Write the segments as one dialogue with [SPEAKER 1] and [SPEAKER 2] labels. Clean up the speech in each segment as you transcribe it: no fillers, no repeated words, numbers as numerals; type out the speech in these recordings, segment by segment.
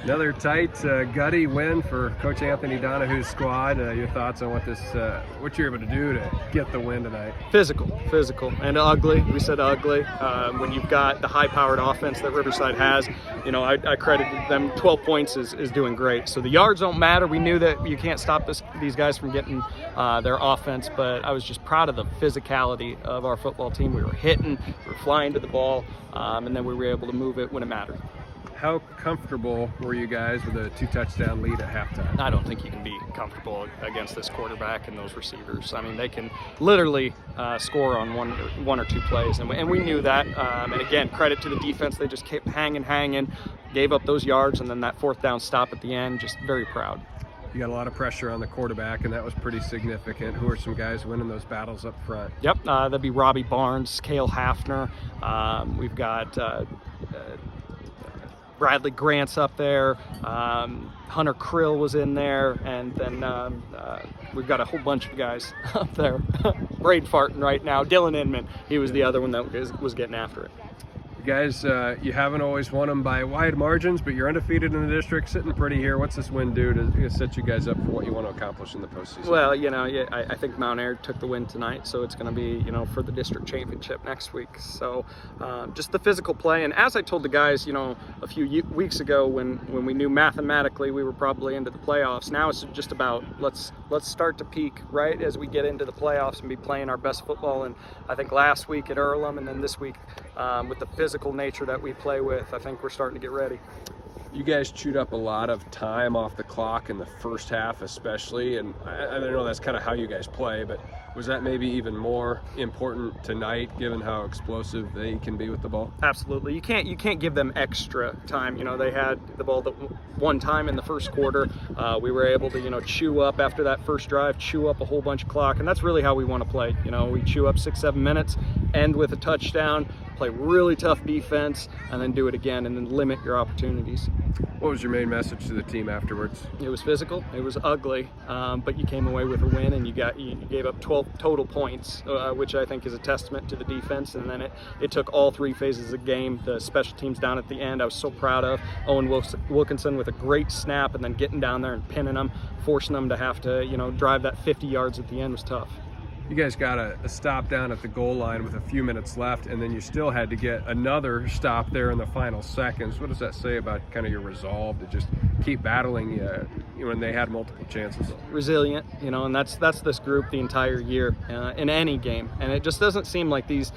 [SPEAKER 1] Another tight, gutty win for Coach Anthony Donahoo's squad. Your thoughts on what you're able to do to get the win tonight?
[SPEAKER 2] Physical, and ugly. We said ugly. When you've got the high-powered offense that Riverside has, I credit them. 12 points is doing great. So the yards don't matter. We knew that you can't stop these guys from getting their offense, but I was just proud of the physicality of our football team. We were hitting, we were flying to the ball, and then we were able to move it when it mattered.
[SPEAKER 1] How comfortable were you guys with a 2-touchdown lead at halftime?
[SPEAKER 2] I don't think you can be comfortable against this quarterback and those receivers. I mean, they can literally score on one or two plays, and we knew that. And again, credit to the defense. They just kept hanging, gave up those yards, and then that fourth down stop at the end, just very proud.
[SPEAKER 1] You got a lot of pressure on the quarterback, and that was pretty significant. Who are some guys winning those battles up front?
[SPEAKER 2] Yep, that'd be Robbie Barnes, Cale Hafner. We've got Bradley Grant's up there, Hunter Krill was in there, and then we've got a whole bunch of guys up there brain farting right now. Dylan Inman, he was the other one that was getting after it.
[SPEAKER 1] Guys, you haven't always won them by wide margins, but you're undefeated in the district, sitting pretty here. What's this win do to set you guys up for what you want to accomplish in the postseason?
[SPEAKER 2] Well, I think Mount Air took the win tonight, so it's going to be, for the district championship next week. So just the physical play. And as I told the guys, a few weeks ago when we knew mathematically we were probably into the playoffs, now it's just about let's start to peak right as we get into the playoffs and be playing our best football. And I think last week at Earlham and then this week with the physical nature that we play with, I think we're starting to get ready.
[SPEAKER 1] You guys chewed up a lot of time off the clock in the first half especially, and I know that's kind of how you guys play, but was that maybe even more important tonight given how explosive they can be with the ball?
[SPEAKER 2] Absolutely. You can't give them extra time. They had the ball one time in the first quarter. We were able to chew up after that first drive, chew up a whole bunch of clock, and that's really how we want to play. We chew up 6-7 minutes, end with a touchdown, play really tough defense, and then do it again, and then limit your opportunities.
[SPEAKER 1] What was your main message to the team afterwards?
[SPEAKER 2] It was physical, it was ugly, but you came away with a win, and you gave up 12 total points, which I think is a testament to the defense. And then it took all three phases of the game. The special teams down at the end, I was so proud of. Owen Wilkinson with a great snap, and then getting down there and pinning them, forcing them to have to drive that 50 yards at the end was tough.
[SPEAKER 1] You guys got a stop down at the goal line with a few minutes left, and then you still had to get another stop there in the final seconds. What does that say about kind of your resolve to just keep battling when they had multiple chances?
[SPEAKER 2] Resilient, and that's this group the entire year in any game, and it just doesn't seem like these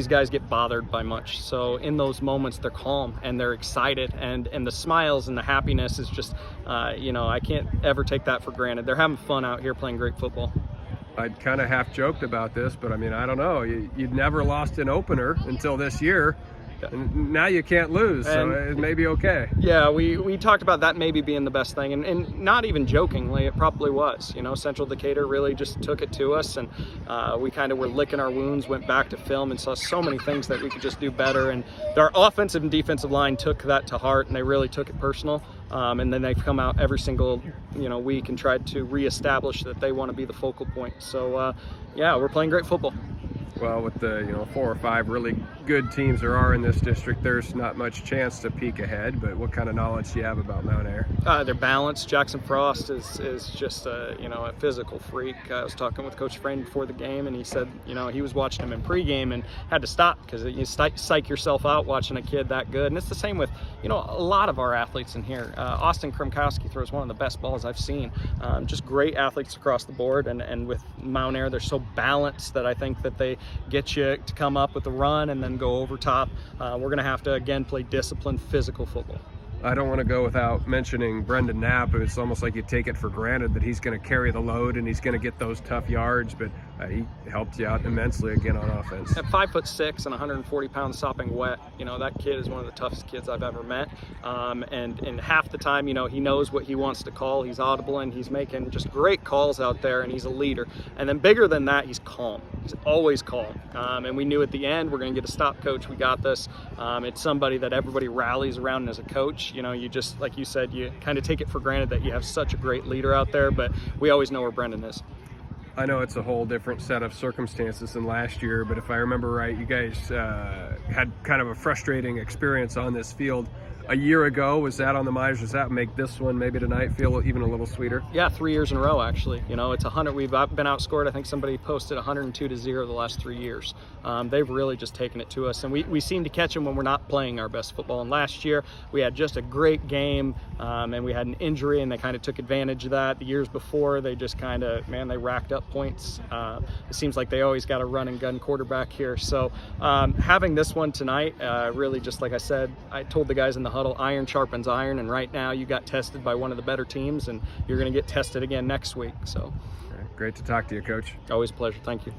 [SPEAKER 2] guys get bothered by much. So in those moments, they're calm and they're excited, and the smiles and the happiness is just, I can't ever take that for granted. They're having fun out here playing great football.
[SPEAKER 1] I'd kind of half joked about this, but I mean, I don't know. You'd never lost an opener until this year. And now you can't lose, so it may be okay.
[SPEAKER 2] Yeah, we talked about that maybe being the best thing, and not even jokingly, it probably was. Central Decatur really just took it to us, and we kind of were licking our wounds, went back to film and saw so many things that we could just do better. And our offensive and defensive line took that to heart, and they really took it personal. And then they've come out every single week and tried to reestablish that they want to be the focal point. So we're playing great football.
[SPEAKER 1] Well, with the 4 or 5 really good teams there are in this district, there's not much chance to peek ahead. But what kind of knowledge do you have about Mount Air?
[SPEAKER 2] They're balanced. Jackson Frost is just a physical freak. I was talking with Coach Frayne before the game, and he said he was watching him in pregame and had to stop because you psych yourself out watching a kid that good. And it's the same with a lot of our athletes in here. Austin Krumkowski throws one of the best balls I've seen. Just great athletes across the board, and with Mount Air, they're so balanced that I think that they get you to come up with a run and then go over top. We're going to have to, again, play disciplined, physical football.
[SPEAKER 1] I don't want to go without mentioning Brendan Knapp. It's almost like you take it for granted that he's going to carry the load and he's going to get those tough yards, but he helped you out immensely again on offense.
[SPEAKER 2] At 5'6" and 140 pounds sopping wet, that kid is one of the toughest kids I've ever met. And half the time, he knows what he wants to call. He's audible and he's making just great calls out there, and he's a leader. And then bigger than that, he's calm. He's always calm. And we knew at the end, we're going to get a stop, coach. We got this. It's somebody that everybody rallies around as a coach. You just, like you said, you kind of take it for granted that you have such a great leader out there, but we always know where Brendan is.
[SPEAKER 1] I know it's a whole different set of circumstances than last year, but if I remember right, you guys had kind of a frustrating experience on this field a year ago. Was that on the minds? Does that make this one maybe tonight feel even a little sweeter?
[SPEAKER 2] Yeah, 3 years in a row, actually. You know, it's 100. We've been outscored. I think somebody posted 102-0 the last 3 years. They've really just taken it to us, and we seem to catch them when we're not playing our best football. And last year we had just a great game, and we had an injury, and they kind of took advantage of that. The years before, they just kind of, man, they racked up points. It seems like they always got a run and gun quarterback here. So having this one tonight, really, just like I said, I told the guys in the huddle, iron sharpens iron, and right now you got tested by one of the better teams, and you're going to get tested again next week. So
[SPEAKER 1] Great to talk to you, Coach.
[SPEAKER 2] always a pleasure. Thank you.